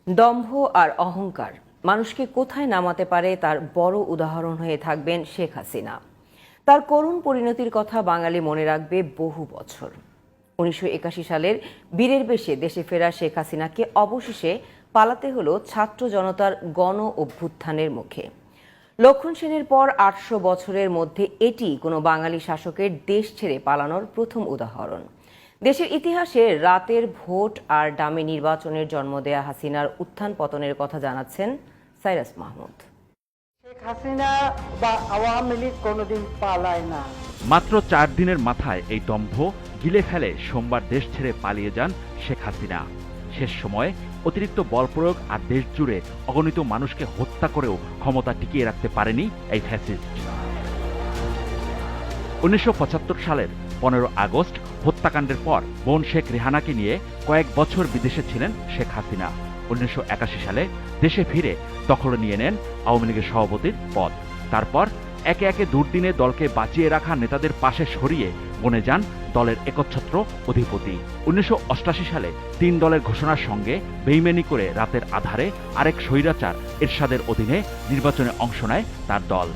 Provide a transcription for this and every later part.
দম্ভ আর অহংকার মানুষকে কোথায় নামাতে পারে তার বড় উদাহরণ হয়ে থাকবেন শেখ হাসিনা। তার করুণ পরিণতির কথা বাঙালি মনে রাখবে বহু বছর। ১৯৮১ সালের বীরের বেশে দেশে ফেরা শেখ হাসিনাকে অবশেষে পালাতে হলো ছাত্র জনতার গণ অভ্যুত্থানের মুখে। লক্ষণ সেনের পর ৮০০ বছরের মধ্যে এটি কোনো বাঙালি শাসকের দেশ ছেড়ে পালানোর প্রথম উদাহরণ। দেশের ইতিহাসে রাতের ভোট আর ডামি নির্বাচনের জন্ম দেয়া হাসিনার উত্থান পতনের কথা জানাচ্ছেন সাইরাস মাহমুদ। শেখ হাসিনা বা আওয়ামী লীগ কোনোদিন পালায় না। মাত্র ৪ দিনের মাথায় এই দম্ভ গিলে ফেলে সোমবার দেশ ছেড়ে পালিয়ে যান শেখ হাসিনা। শেষ সময়ে অতিরিক্ত বল প্রয়োগ আর দেশ জুড়ে অগণিত মানুষকে হত্যা করেও ক্ষমতা টিকিয়ে রাখতে পারেনি এই ফ্যাসিস্ট। ১৯৭৫ সালের ১৫ আগস্ট হত্যাকাণ্ডের পর বোন শেখ রেহানাকে নিয়ে কয়েক বছর বিদেশে ছিলেন শেখ হাসিনা। ১৯৮১ সালে দেশে ফিরে দখলে নিয়ে নেন আওয়ামী লীগের সভাপতির পদ। তারপর একে একে দুর্দিনে দলকে বাঁচিয়ে রাখা নেতাদের পাশে সরিয়ে বনে যান দলের একচ্ছত্র অধিপতি। ১৯৮৮ সালে ৩ দলের ঘোষণার সঙ্গে বেইমানি করে রাতের আধারে আরেক স্বৈরাচার এরশাদের অধীনে নির্বাচনে অংশ নেয় তার দল।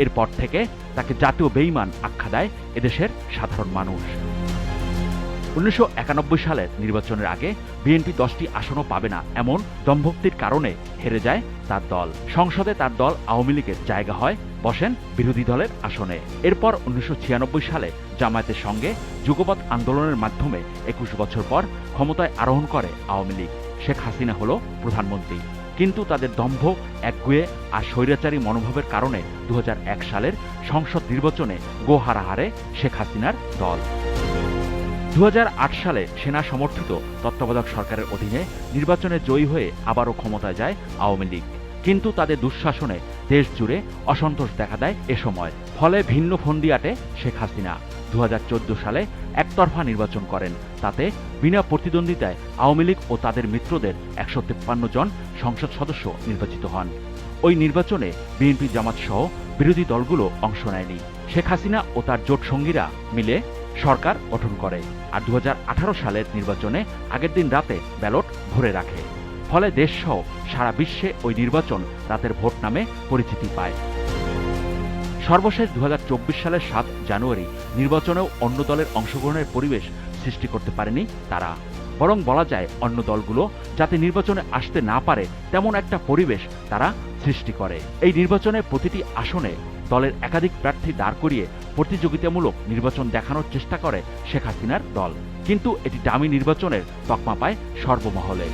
এরপর থেকে তাকে জাতীয় বেইমান আখ্যা দেয় এদেশের সাধারণ মানুষ। ১৯৯১ সালের নির্বাচনের আগে বিএনপি ১০টি আসনও পাবে না এমন দম্ভোক্তির কারণে হেরে যায় তার দল। সংসদে তার দল আওয়ামী লীগের জায়গা হয়, বসেন বিরোধী দলের আসনে। এরপর ১৯৯৬ সালে জামায়াতের সঙ্গে যুগপৎ আন্দোলনের মাধ্যমে ২১ বছর পর ক্ষমতায় আরোহণ করে আওয়ামী লীগ। শেখ হাসিনা হল প্রধানমন্ত্রী, কিন্তু তাদের দম্ভ, একগুঁয়ে আর স্বৈরাচারী মনোভাবের কারণে ২০০১ সালের সংসদ নির্বাচনে গোহারা হারে শেখ হাসিনার দল। ২০০৮ সালে সেনা সমর্থিত তত্ত্বাবধায়ক সরকারের অধীনে নির্বাচনে জয়ী হয়ে আবারও ক্ষমতায় যায় আওয়ামী লীগ, কিন্তু তাদের দুঃশাসনে দেশ জুড়ে অসন্তোষ দেখা দেয় এ সময়। ফলে ভিন্ন ফন্দি আটে শেখ হাসিনা। ২০১৪ সালে একতরফা নির্বাচন করেন। তাতে বিনা প্রতিদ্বন্দ্বিতায় আওয়ামী লীগ ও তাদের মিত্রদের ১৫৩ জন সংসদ সদস্য নির্বাচিত হন। ওই নির্বাচনে বিএনপি, জামাত সহ বিরোধী দলগুলো অংশ নেয়নি। শেখ হাসিনা ও তার জোট সঙ্গীরা মিলে সরকার গঠন করে আর ২০১৮ সালের নির্বাচনে আগের দিন রাতে ব্যালট ভরে রাখে। ফলে দেশসহ সারা বিশ্বে ওই নির্বাচন রাতের ভোট নামে পরিচিতি পায়। সর্বশেষ ২০২৪ সালের ৭ জানুয়ারি নির্বাচনেও অন্য দলের অংশগ্রহণের পরিবেশ সৃষ্টি করতে পারেনি তারা, বরং বলা যায় অন্য দলগুলো যাতে নির্বাচনে আসতে না পারে তেমন একটা পরিবেশ তারা সৃষ্টি করে। এই নির্বাচনে প্রতিটি আসনে দলের একাধিক প্রার্থী দাঁড় করিয়ে প্রতিযোগিতামূলক নির্বাচন দেখানোর চেষ্টা করে শেখ হাসিনার দল, কিন্তু এটি ডামি নির্বাচনের তকমা পায় সর্বমহলে।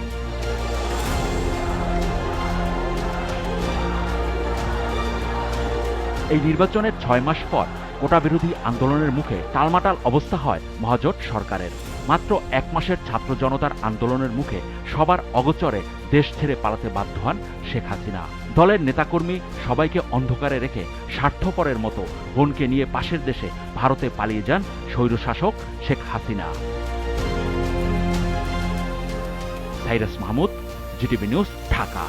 এই নির্বাচনের ৬ মাস পর কোটা বিরোধী আন্দোলনের মুখে টালমাটাল অবস্থা হয় মহাজোট সরকারের। মাত্র ১ মাসের ছাত্র জনতার আন্দোলনের মুখে সবার অগোচরে দেশ ছেড়ে পালাতে বাধ্য হন শেখ হাসিনা। দলের নেতাকর্মী সবাইকে অন্ধকারে রেখে স্বার্থপরের মতো বোনকে নিয়ে পাশের দেশে ভারতে পালিয়ে যান স্বৈরশাসক শেখ হাসিনা। Sairus Mahmud, GTV news, Dhaka.